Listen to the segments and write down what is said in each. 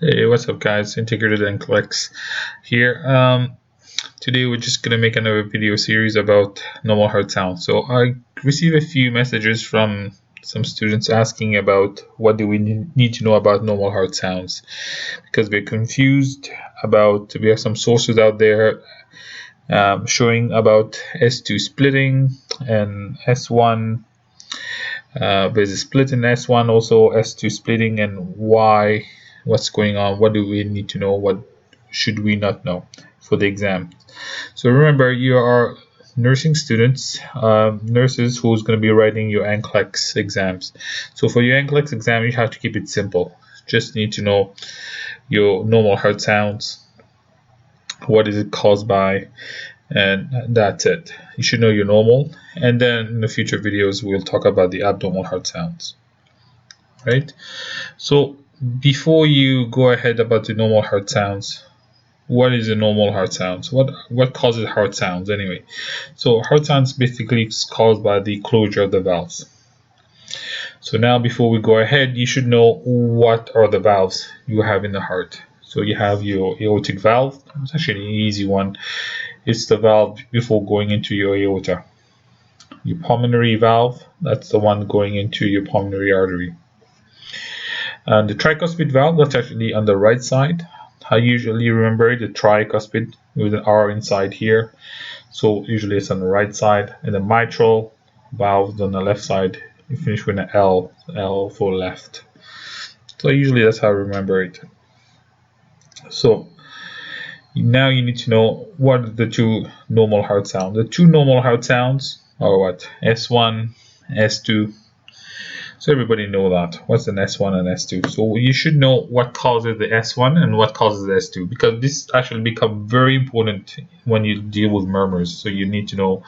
Hey, what's up, guys? Integrated NCLEX here. Today we're just gonna make another video series about normal heart sounds. So I received a few messages from some students asking about what do we need to know about normal heart sounds, because we're confused about. We have some sources out there showing about S2 splitting and S1. There's a split in S1, also S2 splitting, and why, what's going on, what do we need to know, what should we not know for the exam. So remember, you are nursing students, nurses who's going to be writing your NCLEX exams. So for your NCLEX exam, you have to keep it simple. Just need to know your normal heart sounds, what is it caused by, and that's it. You should know your normal, and then in the future videos we'll talk about the abnormal heart sounds, right? So before you go ahead about the normal heart sounds, what is the normal heart sounds? What causes heart sounds anyway? So heart sounds basically is caused by the closure of the valves. So now before we go ahead, you should know what are the valves you have in the heart. So you have your aortic valve. It's actually an easy one. It's the valve before going into your aorta. Your pulmonary valve, that's the one going into your pulmonary artery. And the tricuspid valve, that's actually on the right side. I usually remember the tricuspid with an R inside here. So usually it's on the right side. And the mitral valve on the left side. You finish with an L for left. So usually that's how I remember it. So now you need to know what are the two normal heart sounds. The two normal heart sounds are what? S1, S2. So everybody know that. What's an S1 and S2? So you should know what causes the S1 and what causes the S2, because this actually become very important when you deal with murmurs. So you need to know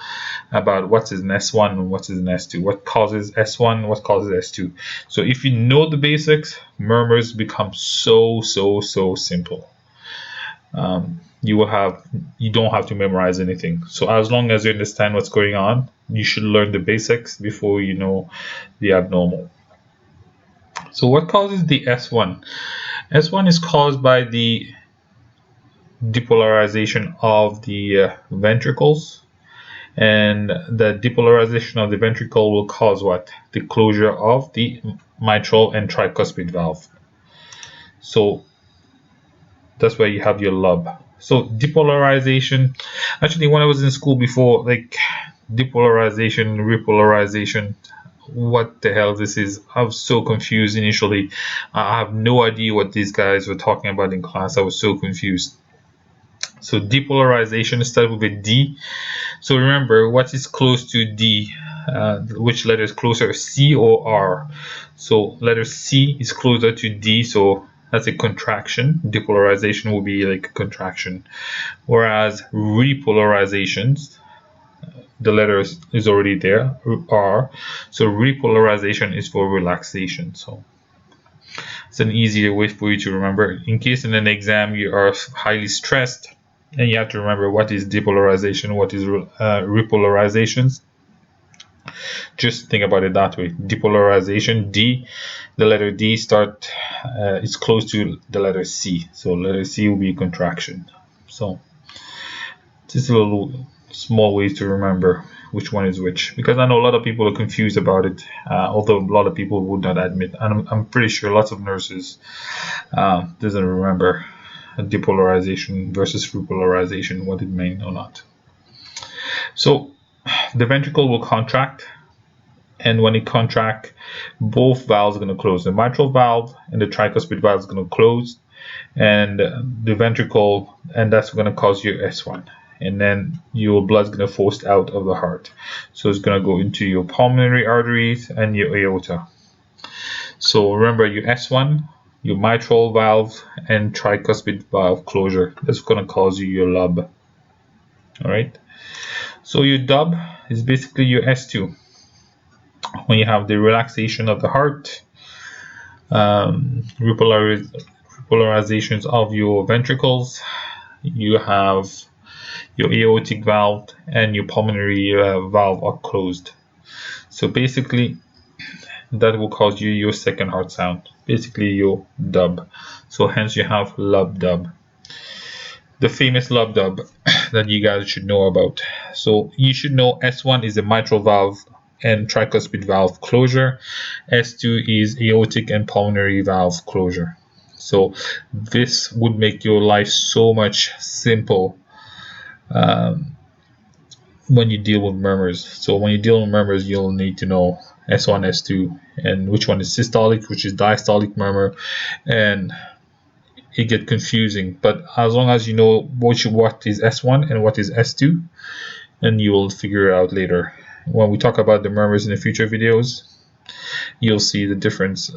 about what is an S1 and what is an S2. What causes S1, what causes S2. So if you know the basics, murmurs become so simple. You don't have to memorize anything. So as long as you understand what's going on, you should learn the basics before you know the abnormal. So what causes the S1? S1 is caused by the depolarization of the ventricles, and the depolarization of the ventricle will cause what? The closure of the mitral and tricuspid valve. So that's where you have your lub. So depolarization, actually when I was in school before, like depolarization, repolarization, what the hell this is, I was so confused initially. I have no idea what these guys were talking about in class. I was so confused. So depolarization starts with a D. So remember, what is close to D? Which letter is closer, C or R? So letter C is closer to D, so that's a contraction. Depolarization will be like a contraction. Whereas repolarizations, the letter is already there, R. So repolarization is for relaxation. So it's an easier way for you to remember. In case in an exam you are highly stressed and you have to remember what is depolarization, what is repolarizations, just think about it that way. Depolarization, D, the letter D is close to the letter C. So letter C will be contraction. So just a little small ways to remember which one is which, because I know a lot of people are confused about it, although a lot of people would not admit, and I'm pretty sure lots of nurses doesn't remember depolarization versus repolarization, what it means or not. So the ventricle will contract, and when it contracts, both valves are going to close. The mitral valve and the tricuspid valve is going to close, and the ventricle, and that's going to cause your S1. And then your blood's going to force out of the heart. So it's going to go into your pulmonary arteries and your aorta. So remember your S1, your mitral valve, and tricuspid valve closure. That's going to cause you your lub. All right. So your dub is basically your S2. When you have the relaxation of the heart, repolarizations of your ventricles, you have your aortic valve and your pulmonary valve are closed. So basically that will cause you your second heart sound. basically your dub. So hence you have lub dub, the famous lub dub that you guys should know about. So you should know S1 is the mitral valve and tricuspid valve closure. S2 is aortic and pulmonary valve closure. So this would make your life so much simple when you deal with murmurs. So when you deal with murmurs, you'll need to know S1, S2, and which one is systolic, which is diastolic murmur, and it get confusing. But as long as you know what is S1 and what is S2, then you will figure it out later. When we talk about the murmurs in the future videos, you'll see the difference,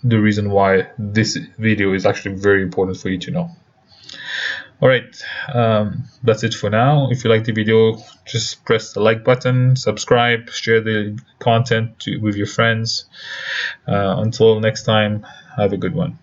the reason why this video is actually very important for you to know. All right, that's it for now. If you like the video, just press the like button, subscribe, share the content with your friends. Until next time, have a good one.